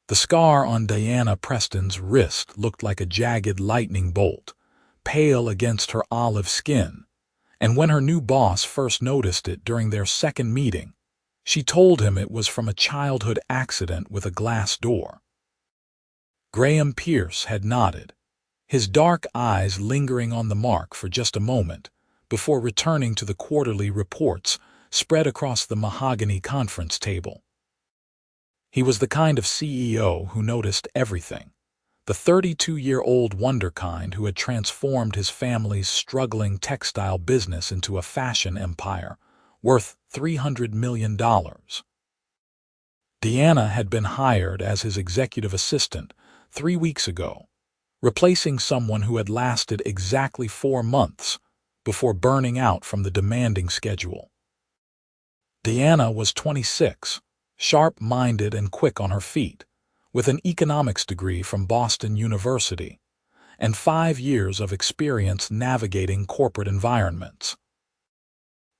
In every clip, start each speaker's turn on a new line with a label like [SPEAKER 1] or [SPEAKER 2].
[SPEAKER 1] The scar on Diana Preston's wrist looked like a jagged lightning bolt, pale against her olive skin, and when her new boss first noticed it during their second meeting, she told him it was from a childhood accident with a glass door. Graham Pierce had nodded, his dark eyes lingering on the mark for just a moment before returning to the quarterly reports spread across the mahogany conference table. He was the kind of CEO who noticed everything, the 32-year-old wonderkind who had transformed his family's struggling textile business into a fashion empire worth $300 million. Deanna had been hired as his executive assistant 3 weeks ago, replacing someone who had lasted exactly 4 months before burning out from the demanding schedule. Deanna was 26, sharp-minded and quick on her feet, with an economics degree from Boston University and 5 years of experience navigating corporate environments.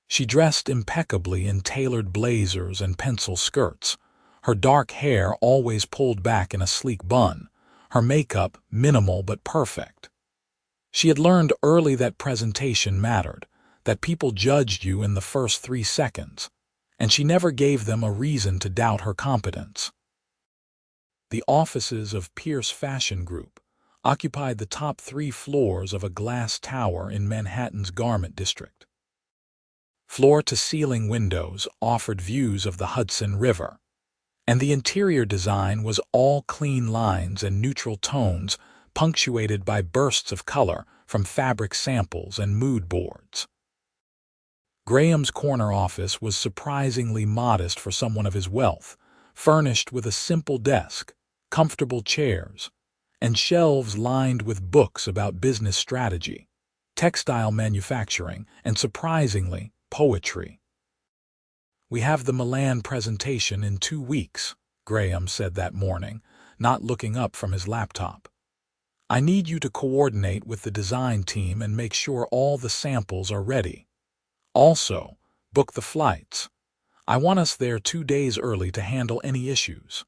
[SPEAKER 1] She dressed impeccably in tailored blazers and pencil skirts, her dark hair always pulled back in a sleek bun, her makeup minimal but perfect. She had learned early that presentation mattered, that people judged you in the first 3 seconds, and she never gave them a reason to doubt her competence. The offices of Pierce Fashion Group occupied the top 3 floors of a glass tower in Manhattan's Garment District. Floor-to-ceiling windows offered views of the Hudson River, and the interior design was all clean lines and neutral tones punctuated by bursts of color from fabric samples and mood boards. Graham's corner office was surprisingly modest for someone of his wealth, furnished with a simple desk, comfortable chairs, and shelves lined with books about business strategy, textile manufacturing, and surprisingly, poetry. "We have the Milan presentation in 2 weeks," Graham said that morning, not looking up from his laptop. "I need you to coordinate with the design team and make sure all the samples are ready. Also, book the flights. I want us there 2 days early to handle any issues."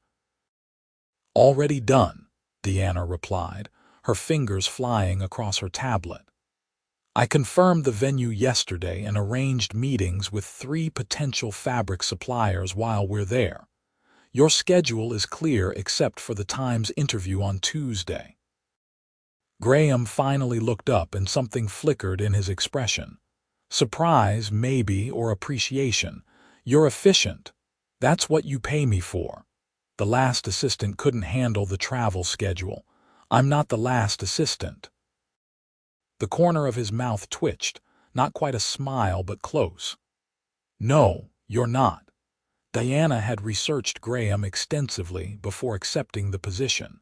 [SPEAKER 1] "Already done," Deanna replied, her fingers flying across her tablet. "I confirmed the venue yesterday and arranged meetings with 3 potential fabric suppliers while we're there. Your schedule is clear except for the Times interview on Tuesday." Graham finally looked up and something flickered in his expression. Surprise, maybe, or appreciation. "You're efficient. That's what you pay me for. The last assistant couldn't handle the travel schedule. I'm not the last assistant." The corner of his mouth twitched, not quite a smile but close. "No, you're not." Diana had researched Graham extensively before accepting the position.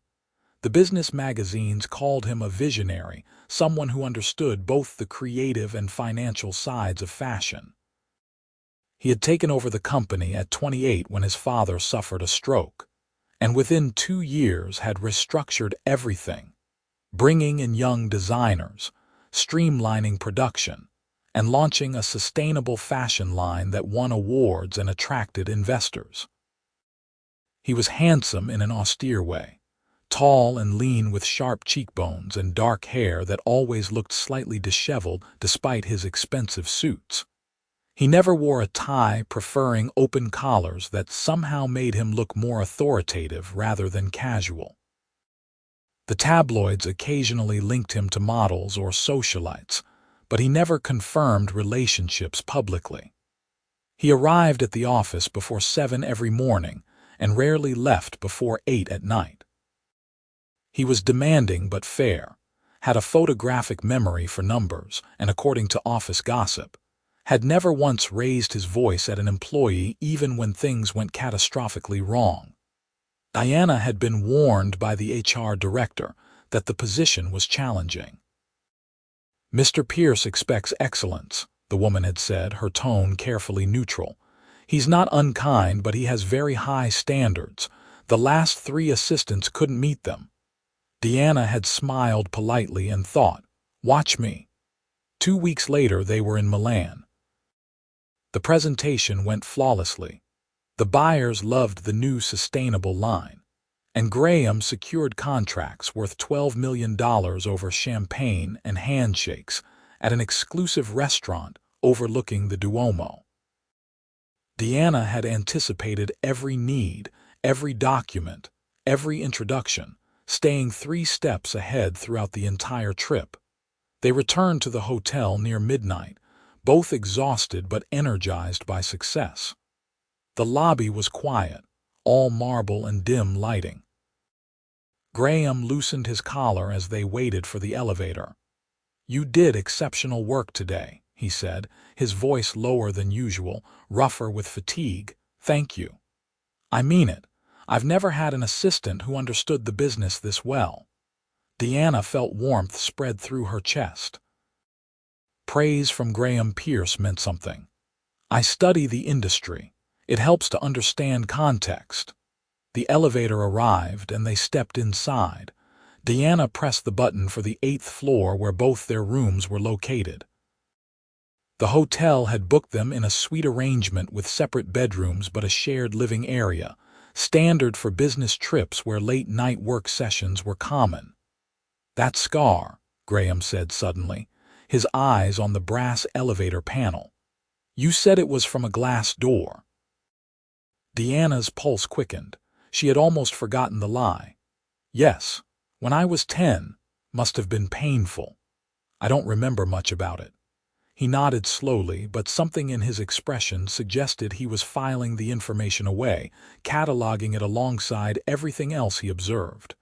[SPEAKER 1] The business magazines called him a visionary, someone who understood both the creative and financial sides of fashion. He had taken over the company at 28 when his father suffered a stroke, and within 2 years had restructured everything, bringing in young designers, streamlining production, and launching a sustainable fashion line that won awards and attracted investors. He was handsome in an austere way, tall and lean with sharp cheekbones and dark hair that always looked slightly disheveled despite his expensive suits. He never wore a tie, preferring open collars that somehow made him look more authoritative rather than casual. The tabloids occasionally linked him to models or socialites, but he never confirmed relationships publicly. He arrived at the office before 7 every morning and rarely left before 8 at night. He was demanding but fair, had a photographic memory for numbers, and according to office gossip, had never once raised his voice at an employee even when things went catastrophically wrong. Diana had been warned by the HR director that the position was challenging. "Mr. Pierce expects excellence," the woman had said, her tone carefully neutral. "He's not unkind, but he has very high standards. The last 3 assistants couldn't meet them." Deanna had smiled politely and thought, "Watch me." 2 weeks later they were in Milan. The presentation went flawlessly. The buyers loved the new sustainable line. and Graham secured contracts worth $12 million over champagne and handshakes at an exclusive restaurant overlooking the Duomo. Deanna had anticipated every need, every document, every introduction, staying 3 steps ahead throughout the entire trip. They returned to the hotel near midnight, both exhausted but energized by success. The lobby was quiet, all marble and dim lighting. Graham loosened his collar as they waited for the elevator. "You did exceptional work today," he said, his voice lower than usual, rougher with fatigue. "Thank you. I mean it. I've never had an assistant who understood the business this well." Deanna felt warmth spread through her chest. Praise from Graham Pierce meant something. "I study the industry. It helps to understand context." The elevator arrived and they stepped inside. Deanna pressed the button for the 8th floor where both their rooms were located. The hotel had booked them in a suite arrangement with separate bedrooms but a shared living area, standard for business trips where late-night work sessions were common. "That scar," Graham said suddenly, his eyes on the brass elevator panel. "You said it was from a glass door." Deanna's pulse quickened. She had almost forgotten the lie. "Yes, when I was 10, must have been painful. I don't remember much about it." He nodded slowly, but something in his expression suggested he was filing the information away, cataloging it alongside everything else he observed.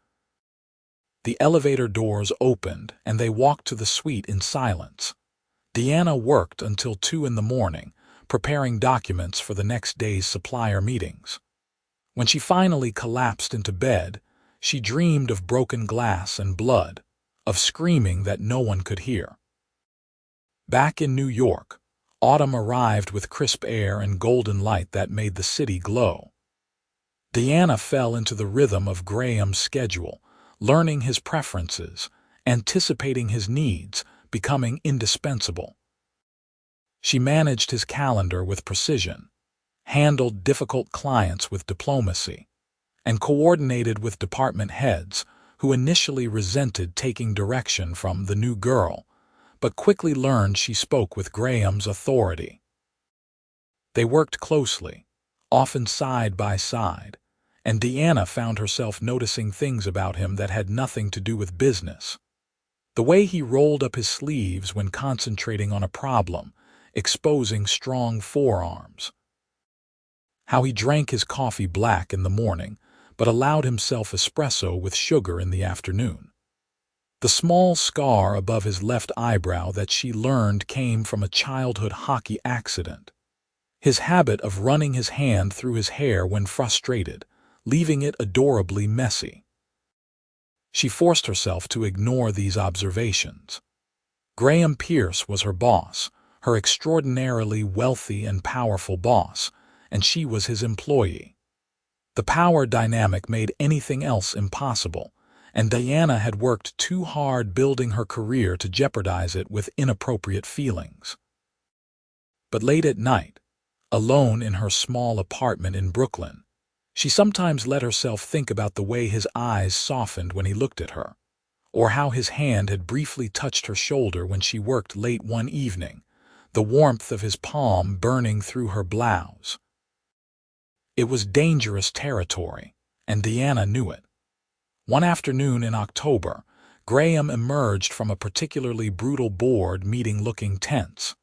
[SPEAKER 1] The elevator doors opened, and they walked to the suite in silence. Deanna worked until 2 in the morning, preparing documents for the next day's supplier meetings. When she finally collapsed into bed, she dreamed of broken glass and blood, of screaming that no one could hear. Back in New York, autumn arrived with crisp air and golden light that made the city glow. Deanna fell into the rhythm of Graham's schedule, learning his preferences, anticipating his needs, becoming indispensable. She managed his calendar with precision, handled difficult clients with diplomacy, and coordinated with department heads who initially resented taking direction from the new girl, but quickly learned she spoke with Graham's authority. They worked closely, often side by side, and Deanna found herself noticing things about him that had nothing to do with business. The way he rolled up his sleeves when concentrating on a problem, exposing strong forearms. How he drank his coffee black in the morning, but allowed himself espresso with sugar in the afternoon. The small scar above his left eyebrow that she learned came from a childhood hockey accident. His habit of running his hand through his hair when frustrated, leaving it adorably messy. She forced herself to ignore these observations. Graham Pierce was her boss, her extraordinarily wealthy and powerful boss, and she was his employee. The power dynamic made anything else impossible, and Deanna had worked too hard building her career to jeopardize it with inappropriate feelings. But late at night, alone in her small apartment in Brooklyn, she sometimes let herself think about the way his eyes softened when he looked at her, or how his hand had briefly touched her shoulder when she worked late one evening, the warmth of his palm burning through her blouse. It was dangerous territory, and Deanna knew it. One afternoon in October, Graham emerged from a particularly brutal board meeting looking tense.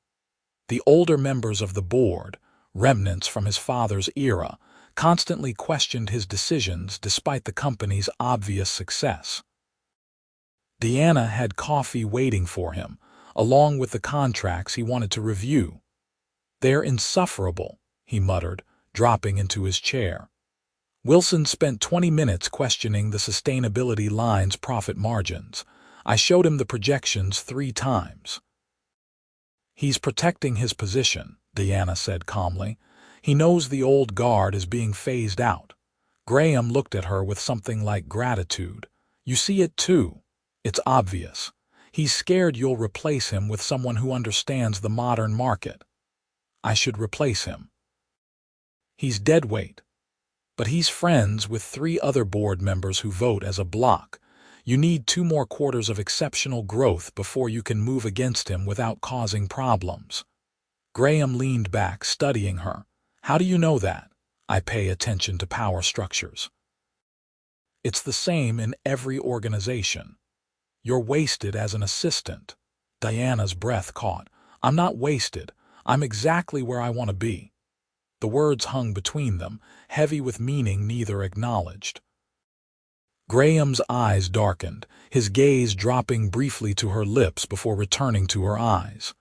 [SPEAKER 1] The older members of the board, remnants from his father's era, constantly questioned his decisions despite the company's obvious success. Deanna had coffee waiting for him, along with the contracts he wanted to review. "They're insufferable," he muttered, dropping into his chair. Wilson spent 20 minutes questioning the sustainability line's profit margins. I showed him the projections 3 times. "He's protecting his position," Deanna said calmly. "He knows the old guard is being phased out." Graham looked at her with something like gratitude. "You see it too. It's obvious. He's scared you'll replace him with someone who understands the modern market." "I should replace him." "He's dead weight." But he's friends with 3 other board members who vote as a bloc. You need 2 more quarters of exceptional growth before you can move against him without causing problems. Graham leaned back, studying her. How do you know that? I pay attention to power structures. It's the same in every organization. You're wasted as an assistant. Diana's breath caught. I'm not wasted. I'm exactly where I want to be. The words hung between them, heavy with meaning neither acknowledged. Graham's eyes darkened, his gaze dropping briefly to her lips before returning to her eyes.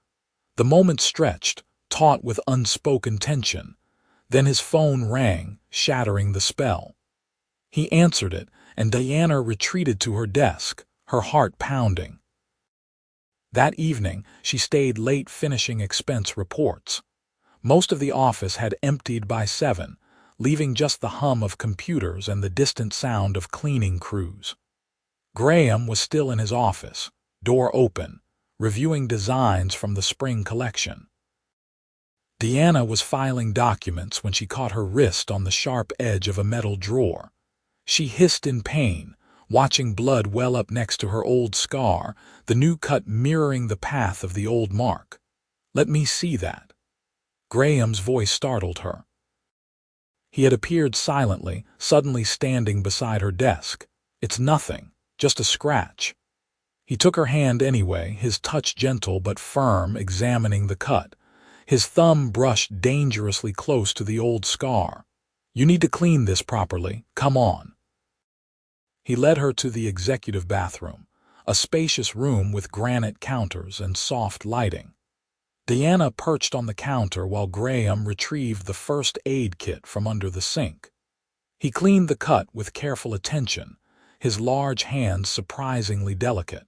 [SPEAKER 1] The moment stretched, taut with unspoken tension. Then his phone rang, shattering the spell. He answered it, and Diana retreated to her desk, her heart pounding. That evening, she stayed late finishing expense reports. Most of the office had emptied by 7, leaving just the hum of computers and the distant sound of cleaning crews. Graham was still in his office, door open, reviewing designs from the spring collection. Diana was filing documents when she caught her wrist on the sharp edge of a metal drawer. She hissed in pain, watching blood well up next to her old scar, the new cut mirroring the path of the old mark. "Let me see that." Graham's voice startled her. He had appeared silently, suddenly standing beside her desk. "It's nothing, just a scratch." He took her hand anyway, his touch gentle but firm, examining the cut. His thumb brushed dangerously close to the old scar. "You need to clean this properly. Come on." He led her to the executive bathroom, a spacious room with granite counters and soft lighting. Diana perched on the counter while Graham retrieved the first aid kit from under the sink. He cleaned the cut with careful attention, his large hands surprisingly delicate.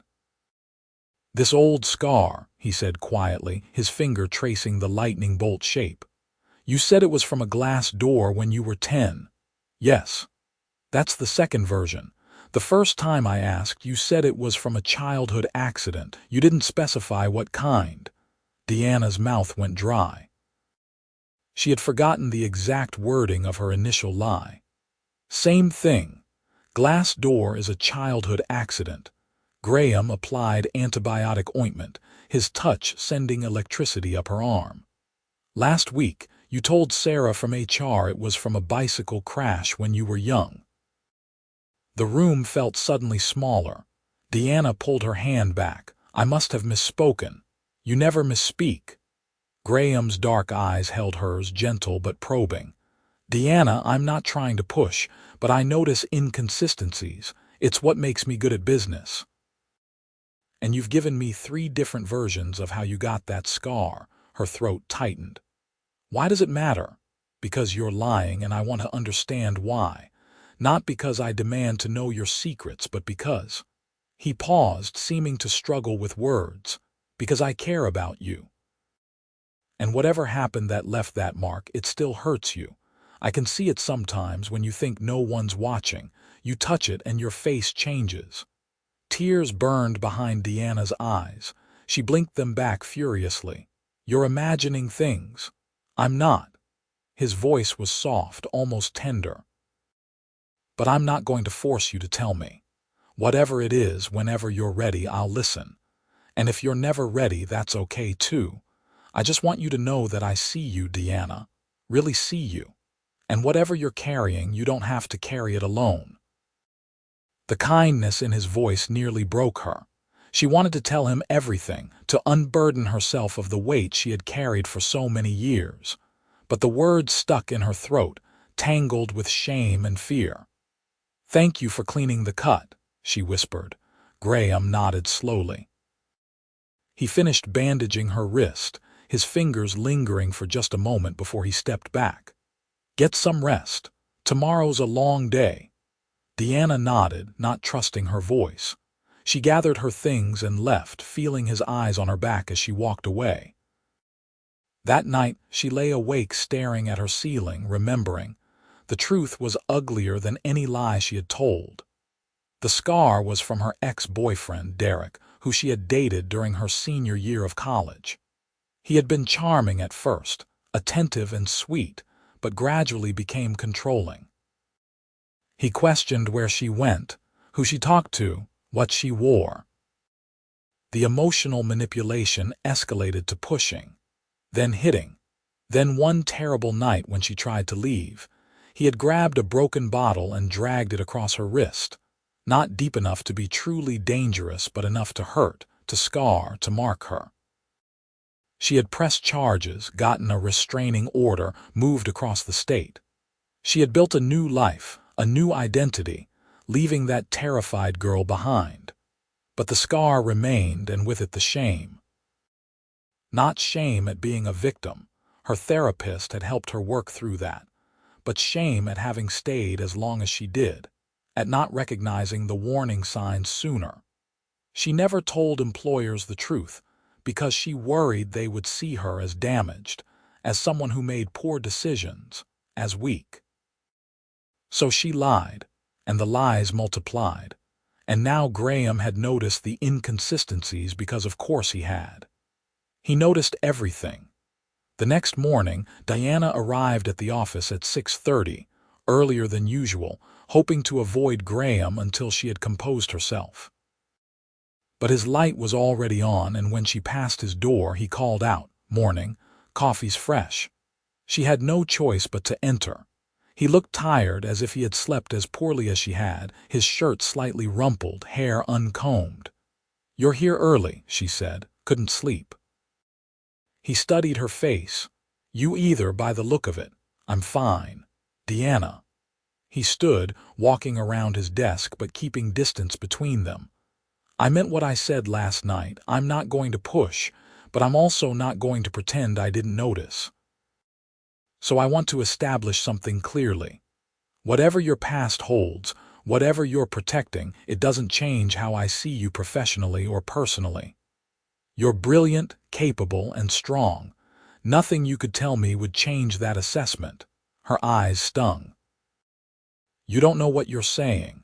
[SPEAKER 1] "This old scar," he said quietly, his finger tracing the lightning bolt shape. "You said it was from a glass door when you were 10. Yes. That's the second version. The first time I asked, you said it was from a childhood accident. You didn't specify what kind." Diana's mouth went dry. She had forgotten the exact wording of her initial lie. "Same thing. Glass door is a childhood accident." Graham applied antibiotic ointment, his touch sending electricity up her arm. "Last week, you told Sarah from HR it was from a bicycle crash when you were young." The room felt suddenly smaller. Diana pulled her hand back. "I must have misspoken." "You never misspeak." Graham's dark eyes held hers, gentle but probing. "Diana, I'm not trying to push, but I notice inconsistencies. It's what makes me good at business." "And you've given me 3 different versions of how you got that scar." Her throat tightened. "Why does it matter?" "Because you're lying and I want to understand why. Not because I demand to know your secrets, but because—" He paused, seeming to struggle with words. "Because I care about you. And whatever happened that left that mark, it still hurts you. I can see it sometimes when you think no one's watching. You touch it and your face changes." Tears burned behind Diana's eyes. She blinked them back furiously. "You're imagining things." "I'm not." His voice was soft, almost tender. "But I'm not going to force you to tell me. Whatever it is, whenever you're ready, I'll listen. And if you're never ready, that's okay too. I just want you to know that I see you, Diana. Really see you. And whatever you're carrying, you don't have to carry it alone." The kindness in his voice nearly broke her. She wanted to tell him everything, to unburden herself of the weight she had carried for so many years. But the words stuck in her throat, tangled with shame and fear. "Thank you for cleaning the cut," she whispered. Graham nodded slowly. He finished bandaging her wrist, his fingers lingering for just a moment before he stepped back. "Get some rest. Tomorrow's a long day." Diana nodded, not trusting her voice. She gathered her things and left, feeling his eyes on her back as she walked away. That night, she lay awake staring at her ceiling, remembering. The truth was uglier than any lie she had told. The scar was from her ex-boyfriend, Derek, who she had dated during her senior year of college. He had been charming at first, attentive and sweet, but gradually became controlling. He questioned where she went, who she talked to, what she wore. The emotional manipulation escalated to pushing, then hitting. Then one terrible night when she tried to leave, he had grabbed a broken bottle and dragged it across her wrist, not deep enough to be truly dangerous but enough to hurt, to scar, to mark her. She had pressed charges, gotten a restraining order, moved across the state. She had built a new life, a new identity, leaving that terrified girl behind. But the scar remained, and with it the shame. Not shame at being a victim. Her therapist had helped her work through that. But shame at having stayed as long as she did, at not recognizing the warning signs sooner. She never told employers the truth, because she worried they would see her as damaged, as someone who made poor decisions, as weak. So she lied, and the lies multiplied. And now Graham had noticed the inconsistencies because of course he had. He noticed everything. The next morning, Diana arrived at the office at 6:30, earlier than usual, hoping to avoid Graham until she had composed herself. But his light was already on, and when she passed his door, he called out, "Morning, coffee's fresh." She had no choice but to enter. He looked tired, as if he had slept as poorly as she had, his shirt slightly rumpled, hair uncombed. "You're here early," she said. "Couldn't sleep." He studied her face. "You either, by the look of it." "I'm fine. Diana." He stood, walking around his desk but keeping distance between them. "I meant what I said last night. I'm not going to push, but I'm also not going to pretend I didn't notice. So I want to establish something clearly. Whatever your past holds, whatever you're protecting, it doesn't change how I see you professionally or personally. You're brilliant, capable, and strong. Nothing you could tell me would change that assessment." Her eyes stung. "You don't know what you're saying."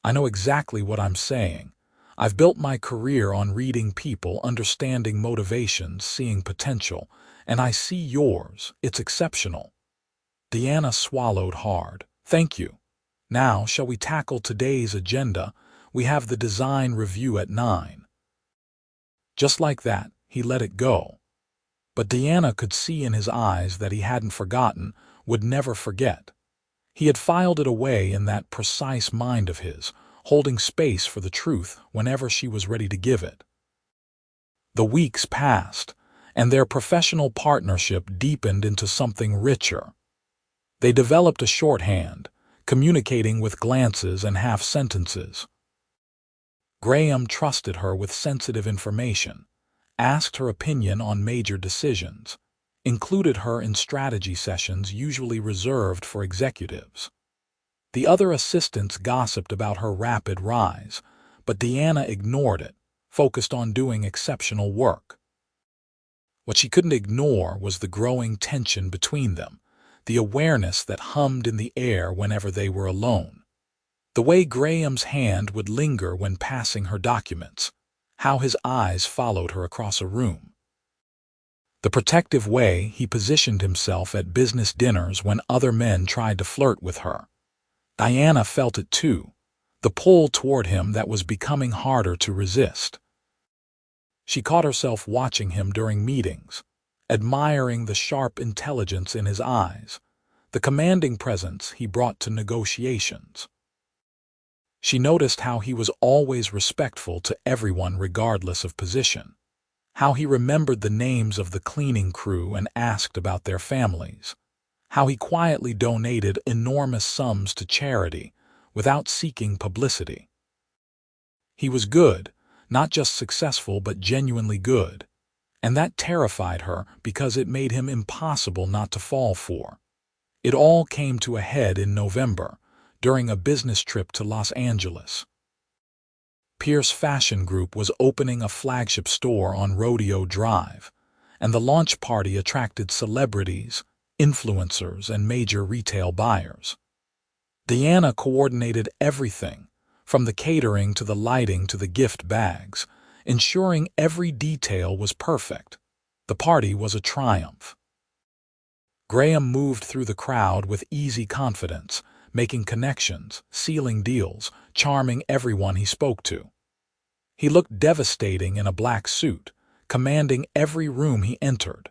[SPEAKER 1] "I know exactly what I'm saying. I've built my career on reading people, understanding motivations, seeing potential, and I see yours. It's exceptional." Diana swallowed hard. "Thank you. Now, shall we tackle today's agenda? We have the design review at 9. Just like that, he let it go. But Diana could see in his eyes that he hadn't forgotten, would never forget. He had filed it away in that precise mind of his, holding space for the truth whenever she was ready to give it. The weeks passed, and their professional partnership deepened into something richer. They developed a shorthand, communicating with glances and half-sentences. Graham trusted her with sensitive information, asked her opinion on major decisions, included her in strategy sessions usually reserved for executives. The other assistants gossiped about her rapid rise, but Diana ignored it, focused on doing exceptional work. What she couldn't ignore was the growing tension between them, the awareness that hummed in the air whenever they were alone. The way Graham's hand would linger when passing her documents, how his eyes followed her across a room. The protective way he positioned himself at business dinners when other men tried to flirt with her. Diana felt it too, the pull toward him that was becoming harder to resist. She caught herself watching him during meetings, admiring the sharp intelligence in his eyes, the commanding presence he brought to negotiations. She noticed how he was always respectful to everyone regardless of position, how he remembered the names of the cleaning crew and asked about their families, how he quietly donated enormous sums to charity without seeking publicity. He was good, not just successful but genuinely good, and that terrified her because it made him impossible not to fall for. It all came to a head in November, during a business trip to Los Angeles. Pierce Fashion Group was opening a flagship store on Rodeo Drive, and the launch party attracted celebrities, influencers, and major retail buyers. Diana coordinated everything, from the catering to the lighting to the gift bags, ensuring every detail was perfect. The party was a triumph. Graham moved through the crowd with easy confidence, making connections, sealing deals, charming everyone he spoke to. He looked devastating in a black suit, commanding every room he entered.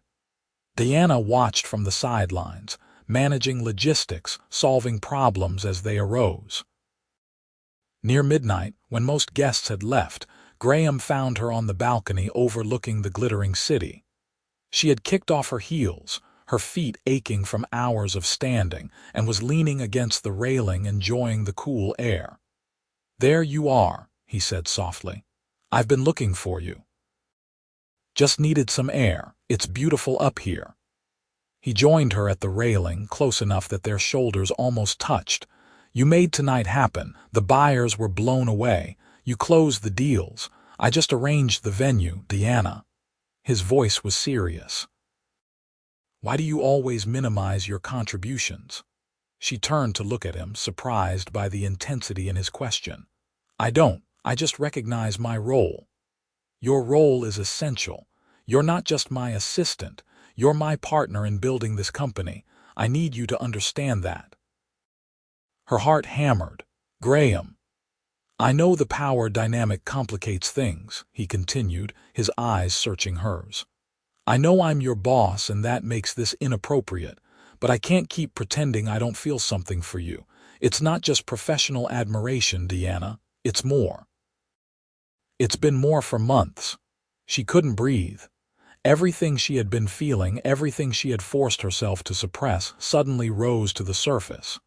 [SPEAKER 1] Diana watched from the sidelines, managing logistics, solving problems as they arose. Near midnight, when most guests had left, Graham found her on the balcony overlooking the glittering city. She had kicked off her heels, her feet aching from hours of standing, and was leaning against the railing enjoying the cool air. "There you are," he said softly. "I've been looking for you. Just needed some air. It's beautiful up here." He joined her at the railing, close enough that their shoulders almost touched. "You made tonight happen. The buyers were blown away. You closed the deals. I just arranged the venue, Diana." His voice was serious. "Why do you always minimize your contributions?" She turned to look at him, surprised by the intensity in his question. "I don't. I just recognize my role." "Your role is essential. You're not just my assistant. You're my partner in building this company. I need you to understand that." Her heart hammered. "Graham." "I know the power dynamic complicates things," he continued, his eyes searching hers. "I know I'm your boss and that makes this inappropriate, but I can't keep pretending I don't feel something for you. It's not just professional admiration, Diana. It's more." It's been more for months. She couldn't breathe. Everything she had been feeling, everything she had forced herself to suppress, suddenly rose to the surface.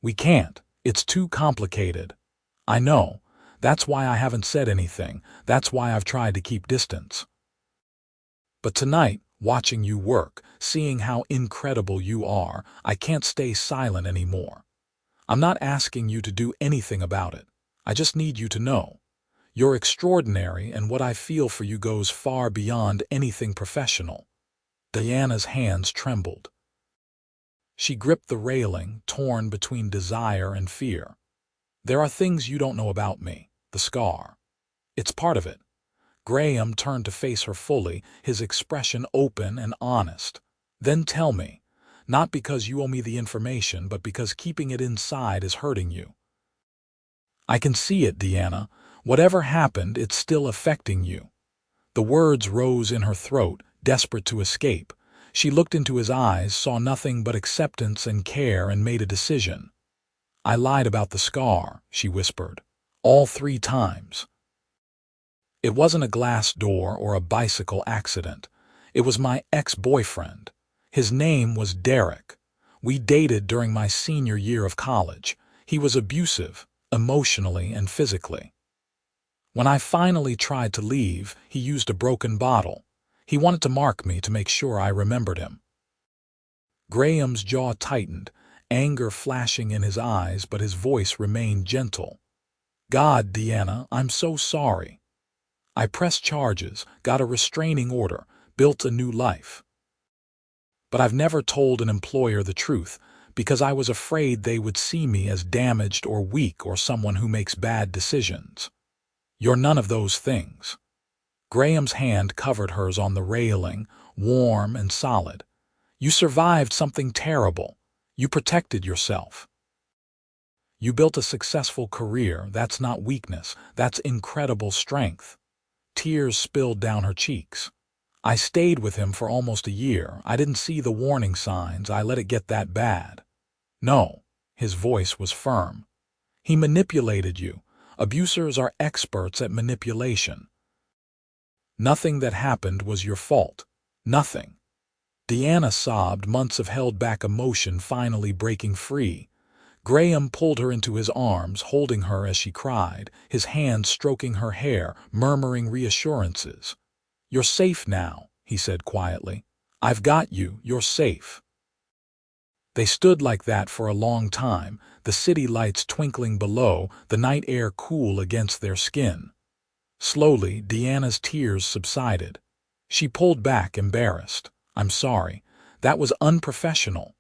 [SPEAKER 1] "We can't. It's too complicated." "I know. That's why I haven't said anything. That's why I've tried to keep distance. But tonight, watching you work, seeing how incredible you are, I can't stay silent anymore. I'm not asking you to do anything about it. I just need you to know. You're extraordinary, and what I feel for you goes far beyond anything professional." Diana's hands trembled. She gripped the railing, torn between desire and fear. "There are things you don't know about me. The scar. It's part of it." Graham turned to face her fully, his expression open and honest. "Then tell me. Not because you owe me the information, but because keeping it inside is hurting you." "I can see it, Diana. Whatever happened, it's still affecting you." The words rose in her throat, desperate to escape. She looked into his eyes, saw nothing but acceptance and care, and made a decision. "I lied about the scar," she whispered. "All 3 times. It wasn't a glass door or a bicycle accident. It was my ex-boyfriend. His name was Derek. We dated during my senior year of college. He was abusive, emotionally and physically. When I finally tried to leave, he used a broken bottle. He wanted to mark me to make sure I remembered him." Graham's jaw tightened, anger flashing in his eyes, but his voice remained gentle. "God, Diana, I'm so sorry. I pressed charges, got a restraining order, built a new life. But I've never told an employer the truth, because I was afraid they would see me as damaged or weak or someone who makes bad decisions. You're none of those things." Graham's hand covered hers on the railing, warm and solid. "You survived something terrible. You protected yourself. You built a successful career. That's not weakness. That's incredible strength." Tears spilled down her cheeks. "I stayed with him for almost a year. I didn't see the warning signs. I let it get that bad." "No." His voice was firm. "He manipulated you. Abusers are experts at manipulation. Nothing that happened was your fault. Nothing." Diana sobbed, months of held-back emotion finally breaking free. Graham pulled her into his arms, holding her as she cried, his hands stroking her hair, murmuring reassurances. "You're safe now," he said quietly. "I've got you. You're safe." They stood like that for a long time, the city lights twinkling below, the night air cool against their skin. Slowly, Diana's tears subsided. She pulled back, embarrassed. "I'm sorry. That was unprofessional.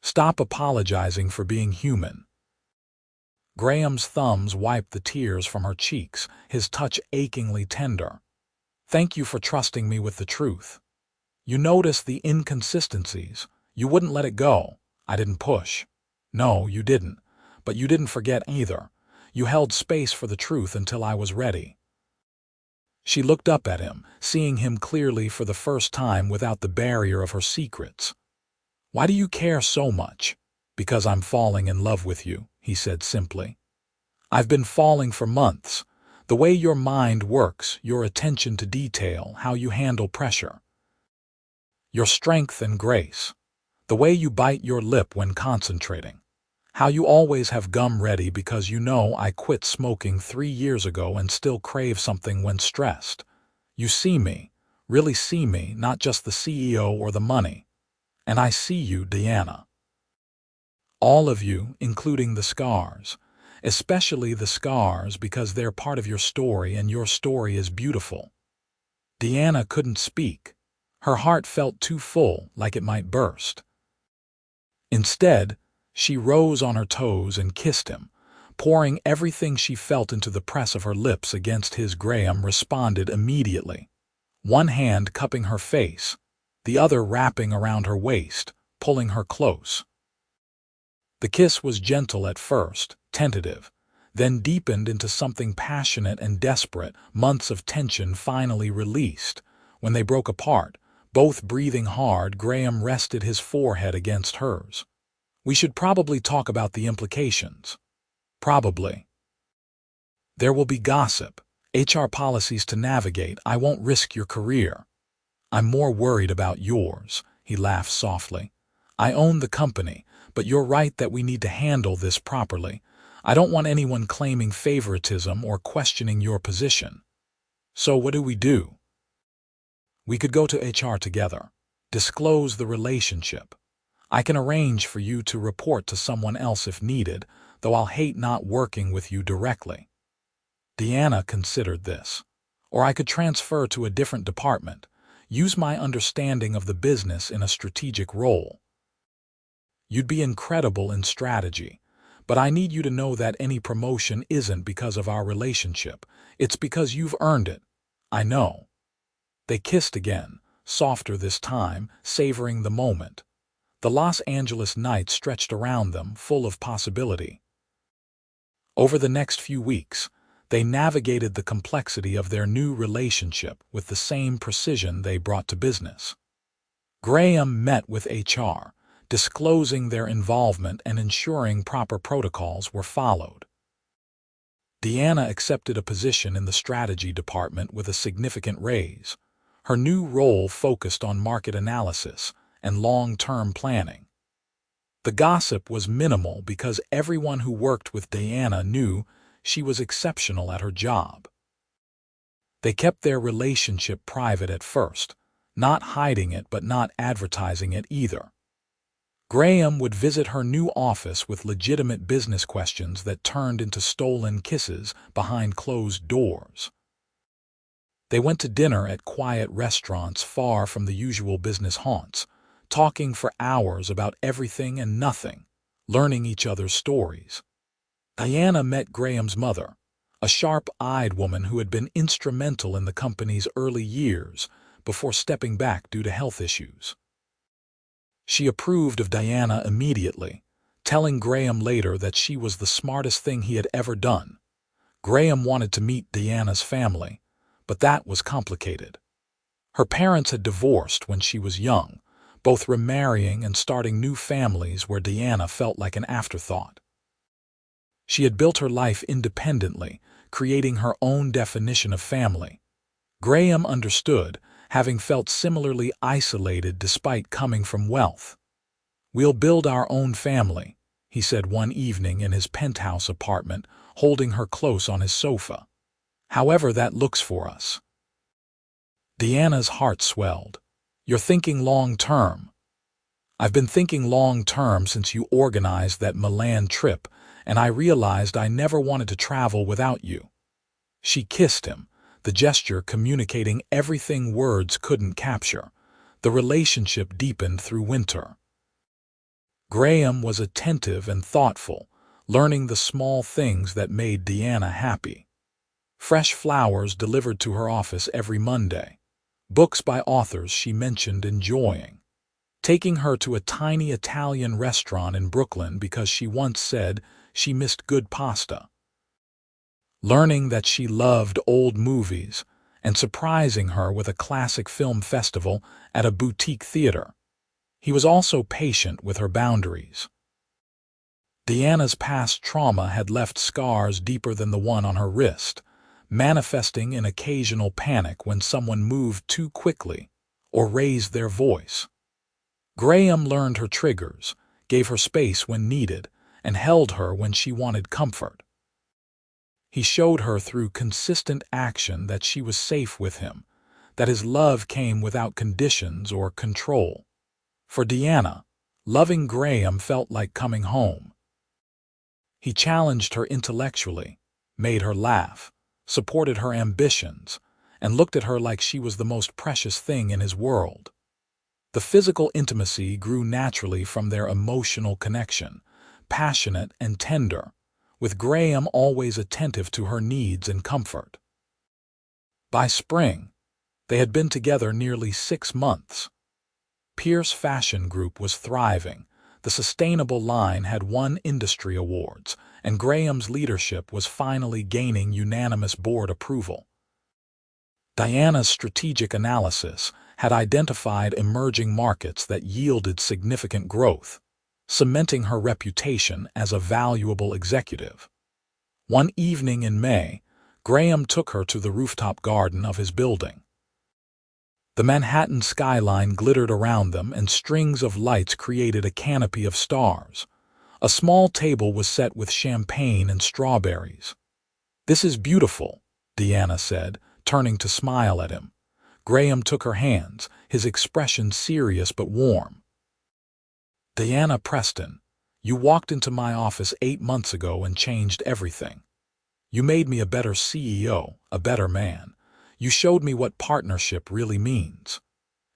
[SPEAKER 1] Stop apologizing for being human." Graham's thumbs wiped the tears from her cheeks, his touch achingly tender. "Thank you for trusting me with the truth. You noticed the inconsistencies. You wouldn't let it go. I didn't push." "No, you didn't. But you didn't forget either. You held space for the truth until I was ready." She looked up at him, seeing him clearly for the first time without the barrier of her secrets. "Why do you care so much?" "Because I'm falling in love with you," he said simply. "I've been falling for months. The way your mind works, your attention to detail, how you handle pressure. Your strength and grace. The way you bite your lip when concentrating. How you always have gum ready because you know I quit smoking 3 years ago and still crave something when stressed. You see me, really see me, not just the CEO or the money. And I see you, Diana. All of you, including the scars. Especially the scars because they're part of your story and your story is beautiful." Diana couldn't speak. Her heart felt too full, like it might burst. Instead, she rose on her toes and kissed him, pouring everything she felt into the press of her lips against his. Graham responded immediately, one hand cupping her face, the other wrapping around her waist, pulling her close. The kiss was gentle at first, tentative, then deepened into something passionate and desperate. Months of tension finally released. When they broke apart, both breathing hard, Graham rested his forehead against hers. "We should probably talk about the implications." "Probably. There will be gossip, HR policies to navigate. I won't risk your career." "I'm more worried about yours," he laughed softly. "I own the company, but you're right that we need to handle this properly. I don't want anyone claiming favoritism or questioning your position." "So what do we do?" "We could go to HR together, disclose the relationship. I can arrange for you to report to someone else if needed, though I'll hate not working with you directly." Diana considered this. "Or I could transfer to a different department, use my understanding of the business in a strategic role." "You'd be incredible in strategy, but I need you to know that any promotion isn't because of our relationship. It's because you've earned it." "I know." They kissed again, softer this time, savoring the moment. The Los Angeles night stretched around them, full of possibility. Over the next few weeks, they navigated the complexity of their new relationship with the same precision they brought to business. Graham met with HR, disclosing their involvement and ensuring proper protocols were followed. Diana accepted a position in the strategy department with a significant raise. Her new role focused on market analysis and long-term planning. The gossip was minimal because everyone who worked with Diana knew she was exceptional at her job. They kept their relationship private at first, not hiding it but not advertising it either. Graham would visit her new office with legitimate business questions that turned into stolen kisses behind closed doors. They went to dinner at quiet restaurants far from the usual business haunts, talking for hours about everything and nothing, learning each other's stories. Diana met Graham's mother, a sharp-eyed woman who had been instrumental in the company's early years before stepping back due to health issues. She approved of Diana immediately, telling Graham later that she was the smartest thing he had ever done. Graham wanted to meet Diana's family, but that was complicated. Her parents had divorced when she was young, both remarrying and starting new families where Diana felt like an afterthought. She had built her life independently, creating her own definition of family. Graham understood, having felt similarly isolated despite coming from wealth. "We'll build our own family," he said one evening in his penthouse apartment, holding her close on his sofa. "However that looks for us." Diana's heart swelled. "You're thinking long-term." "I've been thinking long-term since you organized that Milan trip, and I realized I never wanted to travel without you." She kissed him, the gesture communicating everything words couldn't capture. The relationship deepened through winter. Graham was attentive and thoughtful, learning the small things that made Diana happy. Fresh flowers delivered to her office every Monday. Books by authors she mentioned enjoying. Taking her to a tiny Italian restaurant in Brooklyn because she once said she missed good pasta. Learning that she loved old movies and surprising her with a classic film festival at a boutique theater. He was also patient with her boundaries. Deanna's past trauma had left scars deeper than the one on her wrist, manifesting in occasional panic when someone moved too quickly or raised their voice. Graham learned her triggers, gave her space when needed, and held her when she wanted comfort. He showed her through consistent action that she was safe with him, that his love came without conditions or control. For Deanna, loving Graham felt like coming home. He challenged her intellectually, made her laugh, supported her ambitions, and looked at her like she was the most precious thing in his world. The physical intimacy grew naturally from their emotional connection, passionate and tender, with Graham always attentive to her needs and comfort. By spring, they had been together nearly 6 months. Pierce Fashion Group was thriving, the sustainable line had won industry awards, and Graham's leadership was finally gaining unanimous board approval. Diana's strategic analysis had identified emerging markets that yielded significant growth, cementing her reputation as a valuable executive. One evening in May, Graham took her to the rooftop garden of his building. The Manhattan skyline glittered around them, and strings of lights created a canopy of stars. A small table was set with champagne and strawberries. "This is beautiful," Deanna said, turning to smile at him. Graham took her hands, his expression serious but warm. "Diana Preston, you walked into my office 8 months ago and changed everything. You made me a better CEO, a better man. You showed me what partnership really means.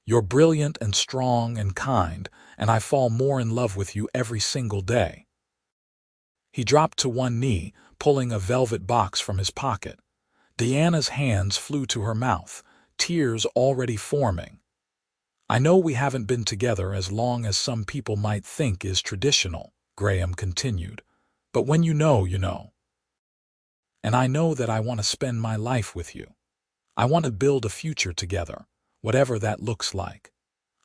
[SPEAKER 1] You're brilliant and strong and kind, and I fall more in love with you every single day." He dropped to one knee, pulling a velvet box from his pocket. Deanna's hands flew to her mouth, tears already forming. "I know we haven't been together as long as some people might think is traditional," Graham continued, "but when you know, you know. And I know that I want to spend my life with you. I want to build a future together, whatever that looks like.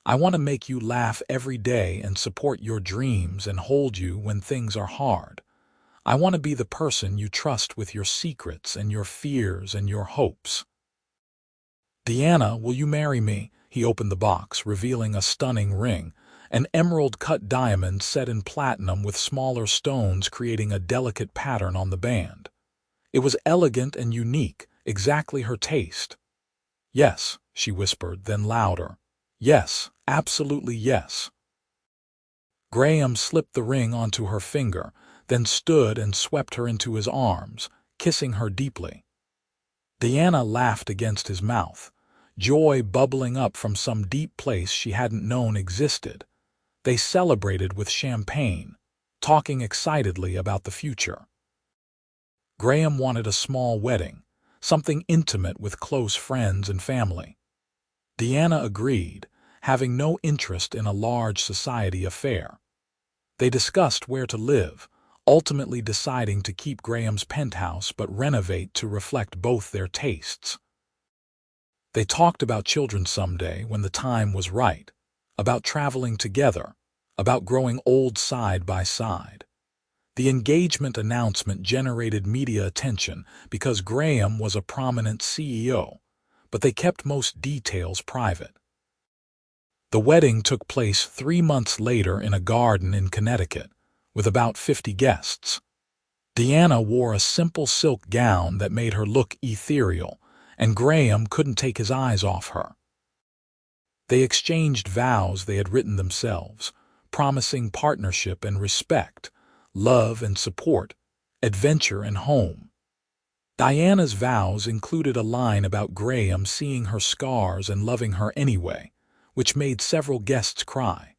[SPEAKER 1] I want to make you laugh every day and support your dreams and hold you when things are hard. I want to be the person you trust with your secrets and your fears and your hopes." "Deanna, will you marry me?" He opened the box, revealing a stunning ring, an emerald-cut diamond set in platinum with smaller stones creating a delicate pattern on the band. It was elegant and unique, exactly her taste. "Yes," she whispered, then louder. "Yes, absolutely yes." Graham slipped the ring onto her finger, then stood and swept her into his arms, kissing her deeply. Deanna laughed against his mouth, joy bubbling up from some deep place she hadn't known existed. They celebrated with champagne, talking excitedly about the future. Graham wanted a small wedding, something intimate with close friends and family. Deanna agreed, having no interest in a large society affair. They discussed where to live, ultimately deciding to keep Graham's penthouse but renovate to reflect both their tastes. They talked about children someday when the time was right, about traveling together, about growing old side by side. The engagement announcement generated media attention because Graham was a prominent CEO, but they kept most details private. The wedding took place 3 months later in a garden in Connecticut, with about 50 guests. Deanna wore a simple silk gown that made her look ethereal, and Graham couldn't take his eyes off her. They exchanged vows they had written themselves, promising partnership and respect, love and support, adventure and home. Diana's vows included a line about Graham seeing her scars and loving her anyway, which made several guests cry.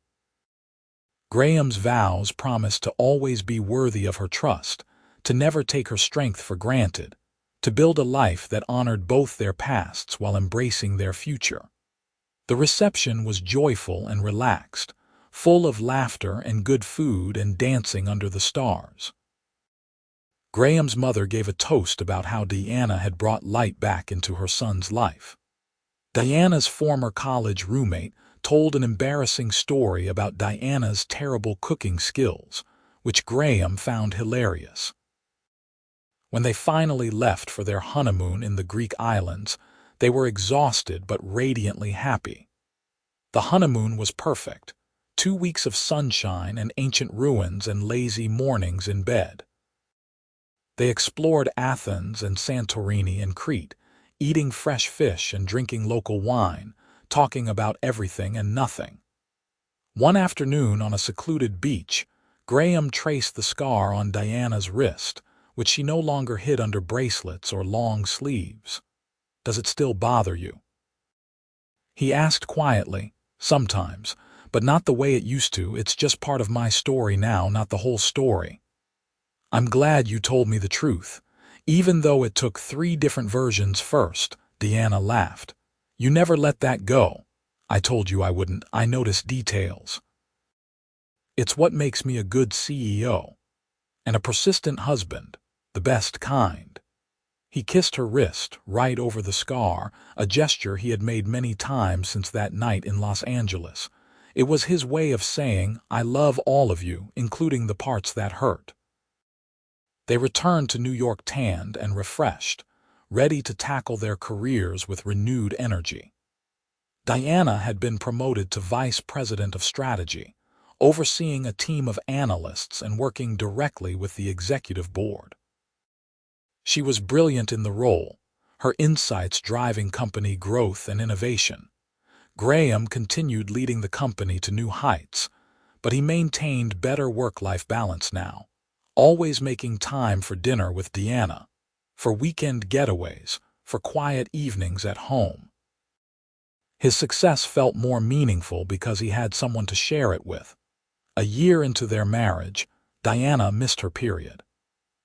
[SPEAKER 1] Graham's vows promised to always be worthy of her trust, to never take her strength for granted, to build a life that honored both their pasts while embracing their future. The reception was joyful and relaxed, full of laughter and good food and dancing under the stars. Graham's mother gave a toast about how Diana had brought light back into her son's life. Diana's former college roommate told an embarrassing story about Diana's terrible cooking skills, which Graham found hilarious. When they finally left for their honeymoon in the Greek islands, they were exhausted but radiantly happy. The honeymoon was perfect. 2 weeks of sunshine and ancient ruins and lazy mornings in bed. They explored Athens and Santorini and Crete, eating fresh fish and drinking local wine, talking about everything and nothing. One afternoon on a secluded beach, Graham traced the scar on Diana's wrist, which she no longer hid under bracelets or long sleeves. "Does it still bother you?" he asked quietly. "Sometimes, but not the way it used to. It's just part of my story now, not the whole story." "I'm glad you told me the truth, even though it took 3 different versions first," Diana laughed. "You never let that go." "I told you I wouldn't. I notice details. It's what makes me a good CEO. And a persistent husband, the best kind." He kissed her wrist, right over the scar, a gesture he had made many times since that night in Los Angeles. It was his way of saying, "I love all of you, including the parts that hurt." They returned to New York tanned and refreshed, ready to tackle their careers with renewed energy. Diana had been promoted to Vice President of Strategy, overseeing a team of analysts and working directly with the executive board. She was brilliant in the role, her insights driving company growth and innovation. Graham continued leading the company to new heights, but he maintained better work-life balance now, always making time for dinner with Diana, for weekend getaways, for quiet evenings at home. His success felt more meaningful because he had someone to share it with. A year into their marriage, Diana missed her period.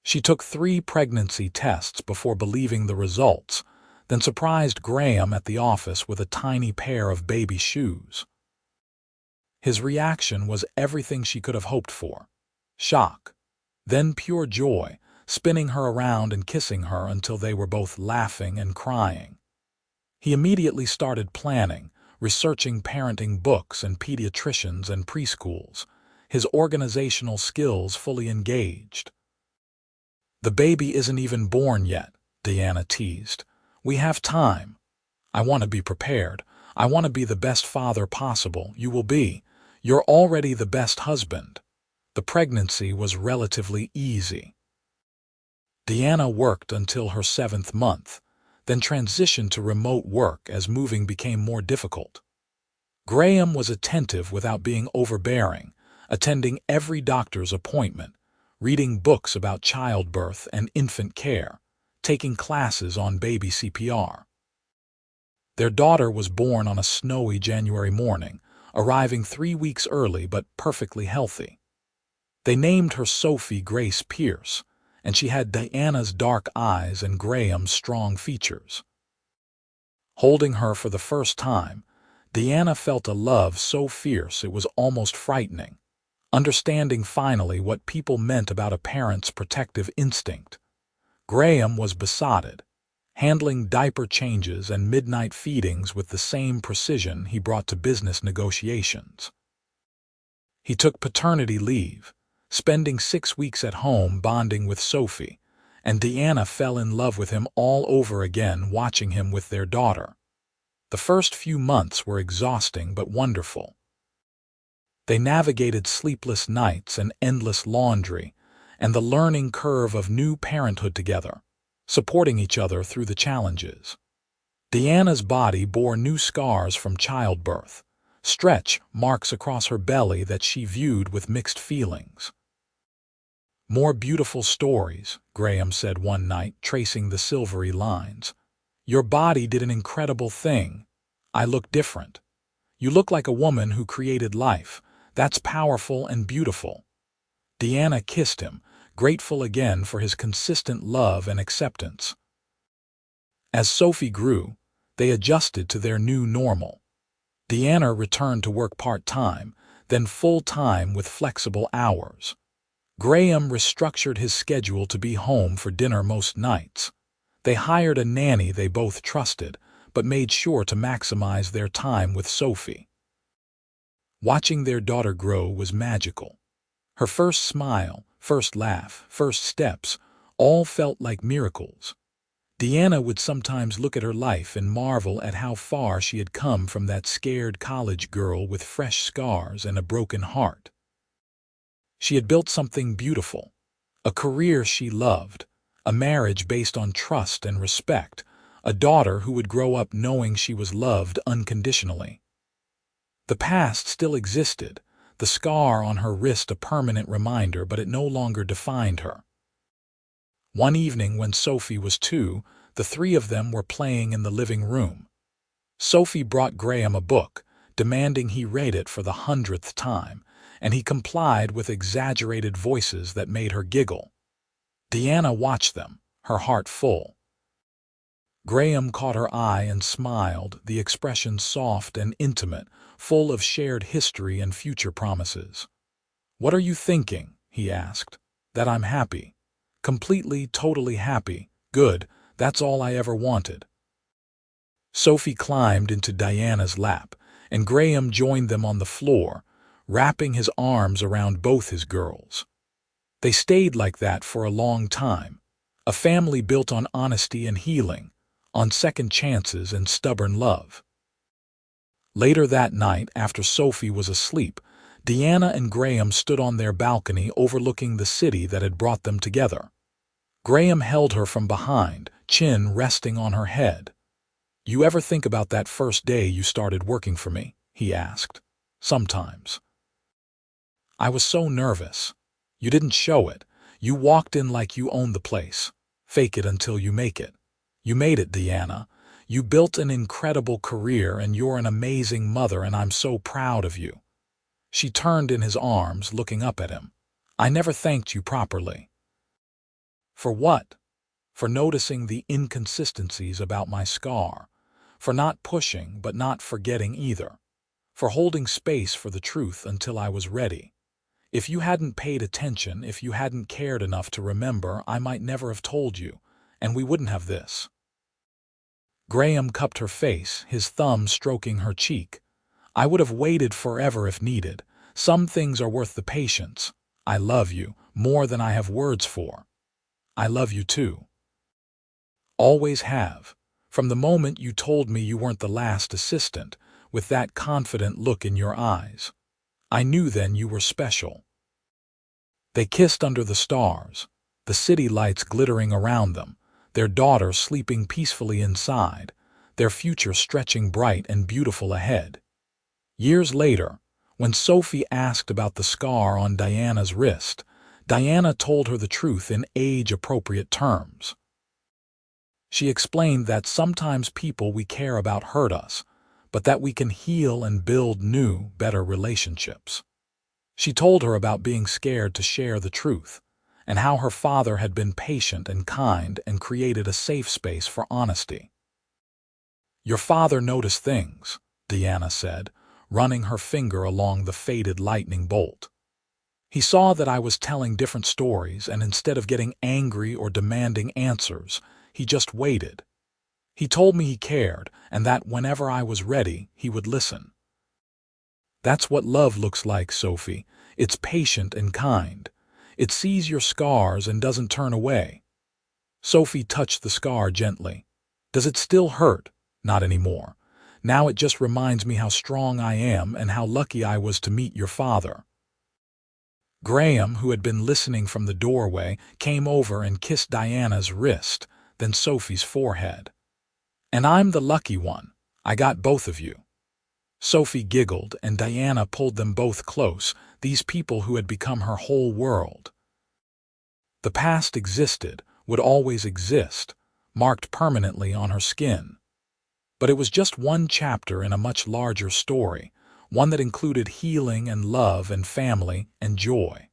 [SPEAKER 1] She took 3 pregnancy tests before believing the results, then surprised Graham at the office with a tiny pair of baby shoes. His reaction was everything she could have hoped for: shock, then pure joy, spinning her around and kissing her until they were both laughing and crying. He immediately started planning, researching parenting books and pediatricians and preschools, his organizational skills fully engaged. "The baby isn't even born yet," Diana teased. "We have time. I want to be prepared. I want to be the best father possible. You will be. You're already the best husband." The pregnancy was relatively easy. Diana worked until her 7th month, then transitioned to remote work as moving became more difficult. Graham was attentive without being overbearing, attending every doctor's appointment, reading books about childbirth and infant care, taking classes on baby CPR. Their daughter was born on a snowy January morning, arriving 3 weeks early but perfectly healthy. They named her Sophie Grace Pierce, and she had Diana's dark eyes and Graham's strong features. Holding her for the first time, Diana felt a love so fierce it was almost frightening, understanding finally what people meant about a parent's protective instinct. Graham was besotted, handling diaper changes and midnight feedings with the same precision he brought to business negotiations. He took paternity leave, spending 6 weeks at home bonding with Sophie, and Diana fell in love with him all over again watching him with their daughter. The first few months were exhausting but wonderful. They navigated sleepless nights and endless laundry, and the learning curve of new parenthood together, supporting each other through the challenges. Diana's body bore new scars from childbirth, stretch marks across her belly that she viewed with mixed feelings. "More beautiful stories," Graham said one night, tracing the silvery lines. "Your body did an incredible thing. I look different. You look like a woman who created life. That's powerful and beautiful." Diana kissed him, grateful again for his consistent love and acceptance. As Sophie grew, they adjusted to their new normal. Diana returned to work part-time, then full-time with flexible hours. Graham restructured his schedule to be home for dinner most nights. They hired a nanny they both trusted, but made sure to maximize their time with Sophie. Watching their daughter grow was magical. Her first smile, first laugh, first steps, all felt like miracles. Deanna would sometimes look at her life and marvel at how far she had come from that scared college girl with fresh scars and a broken heart. She had built something beautiful, a career she loved, a marriage based on trust and respect, a daughter who would grow up knowing she was loved unconditionally. The past still existed, the scar on her wrist a permanent reminder, but it no longer defined her. One evening when Sophie was 2, the three of them were playing in the living room. Sophie brought Graham a book, demanding he read it for the 100th time, and he complied with exaggerated voices that made her giggle. Deanna watched them, her heart full. Graham caught her eye and smiled, the expression soft and intimate, full of shared history and future promises. "What are you thinking?" he asked. "That I'm happy. Completely, totally happy. Good, that's all I ever wanted." Sophie climbed into Diana's lap, and Graham joined them on the floor, wrapping his arms around both his girls. They stayed like that for a long time, a family built on honesty and healing, on second chances and stubborn love. Later that night, after Sophie was asleep, Deanna and Graham stood on their balcony overlooking the city that had brought them together. Graham held her from behind, chin resting on her head. "You ever think about that first day you started working for me?" he asked. "Sometimes. I was so nervous. You didn't show it. You walked in like you owned the place. Fake it until you make it. You made it, Deanna. You built an incredible career and you're an amazing mother, and I'm so proud of you." She turned in his arms, looking up at him. "I never thanked you properly." "For what?" "For noticing the inconsistencies about my scar. For not pushing, but not forgetting either. For holding space for the truth until I was ready. If you hadn't paid attention, if you hadn't cared enough to remember, I might never have told you, and we wouldn't have this." Graham cupped her face, his thumb stroking her cheek. "I would have waited forever if needed. Some things are worth the patience. I love you, more than I have words for. I love you too. Always have. From the moment you told me you weren't the last assistant, with that confident look in your eyes. I knew then you were special." They kissed under the stars, the city lights glittering around them, their daughter sleeping peacefully inside, their future stretching bright and beautiful ahead. Years later, when Sophie asked about the scar on Diana's wrist, Diana told her the truth in age-appropriate terms. She explained that sometimes people we care about hurt us, but that we can heal and build new, better relationships. She told her about being scared to share the truth, and how her father had been patient and kind and created a safe space for honesty. "Your father noticed things," Deanna said, running her finger along the faded lightning bolt. "He saw that I was telling different stories, and instead of getting angry or demanding answers, he just waited. He told me he cared, and that whenever I was ready, he would listen. That's what love looks like, Sophie. It's patient and kind. It sees your scars and doesn't turn away." Sophie touched the scar gently. "Does it still hurt?" "Not anymore. Now it just reminds me how strong I am and how lucky I was to meet your father." Graham, who had been listening from the doorway, came over and kissed Diana's wrist, then Sophie's forehead. "And I'm the lucky one. I got both of you." Sophie giggled, and Diana pulled them both close, these people who had become her whole world. The past existed, would always exist, marked permanently on her skin. But it was just one chapter in a much larger story, one that included healing and love and family and joy.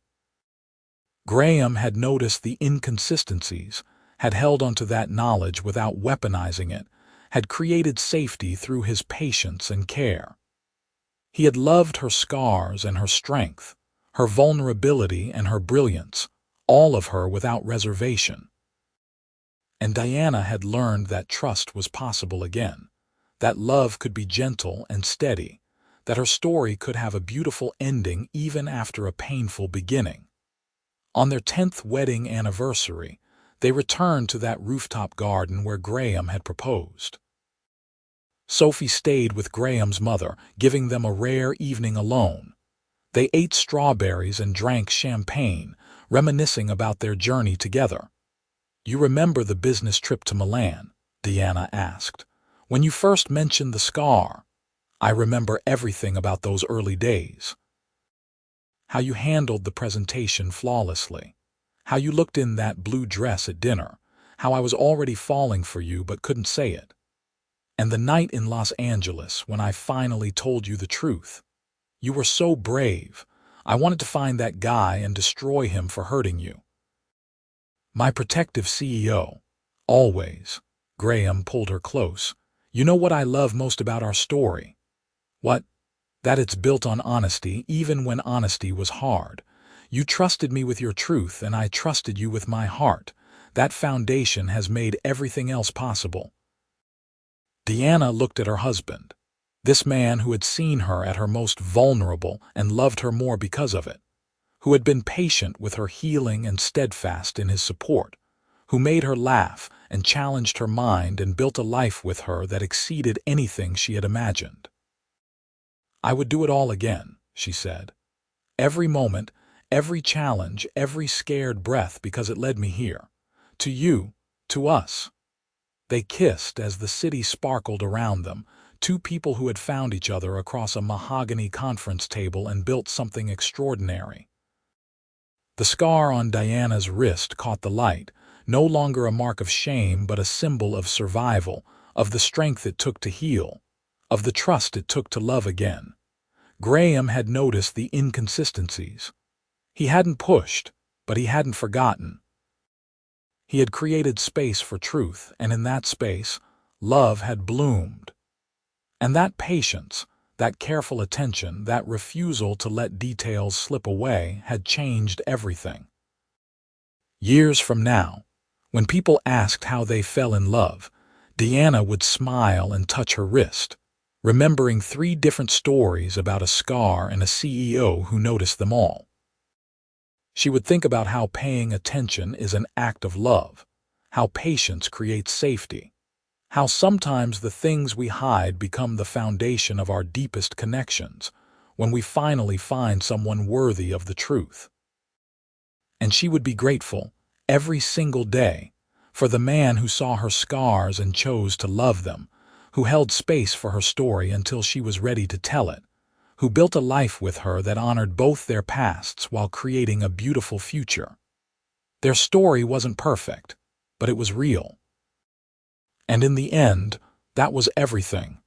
[SPEAKER 1] Graham had noticed the inconsistencies, had held onto that knowledge without weaponizing it, had created safety through his patience and care. He had loved her scars and her strength, her vulnerability and her brilliance, all of her without reservation. And Diana had learned that trust was possible again, that love could be gentle and steady, that her story could have a beautiful ending even after a painful beginning. On their 10th wedding anniversary, they returned to that rooftop garden where Graham had proposed. Sophie stayed with Graham's mother, giving them a rare evening alone. They ate strawberries and drank champagne, reminiscing about their journey together. "You remember the business trip to Milan?" Diana asked. "When you first mentioned the scar, I remember everything about those early days. How you handled the presentation flawlessly. How you looked in that blue dress at dinner. How I was already falling for you but couldn't say it. And the night in Los Angeles when I finally told you the truth. You were so brave. I wanted to find that guy and destroy him for hurting you. My protective CEO. Always." Graham pulled her close. "You know what I love most about our story?" "What?" "That it's built on honesty, even when honesty was hard. You trusted me with your truth, and I trusted you with my heart. That foundation has made everything else possible." Diana looked at her husband, this man who had seen her at her most vulnerable and loved her more because of it, who had been patient with her healing and steadfast in his support, who made her laugh and challenged her mind and built a life with her that exceeded anything she had imagined. "I would do it all again," she said. "Every moment, every challenge, every scared breath, because it led me here. To you, to us." They kissed as the city sparkled around them, two people who had found each other across a mahogany conference table and built something extraordinary. The scar on Diana's wrist caught the light, no longer a mark of shame but a symbol of survival, of the strength it took to heal, of the trust it took to love again. Graham had noticed the inconsistencies. He hadn't pushed, but he hadn't forgotten. He had created space for truth, and in that space, love had bloomed. And that patience, that careful attention, that refusal to let details slip away had changed everything. Years from now, when people asked how they fell in love, Diana would smile and touch her wrist, remembering 3 different stories about a scar and a CEO who noticed them all. She would think about how paying attention is an act of love, how patience creates safety, how sometimes the things we hide become the foundation of our deepest connections when we finally find someone worthy of the truth. And she would be grateful, every single day, for the man who saw her scars and chose to love them, who held space for her story until she was ready to tell it, who built a life with her that honored both their pasts while creating a beautiful future. Their story wasn't perfect, but it was real. And in the end, that was everything.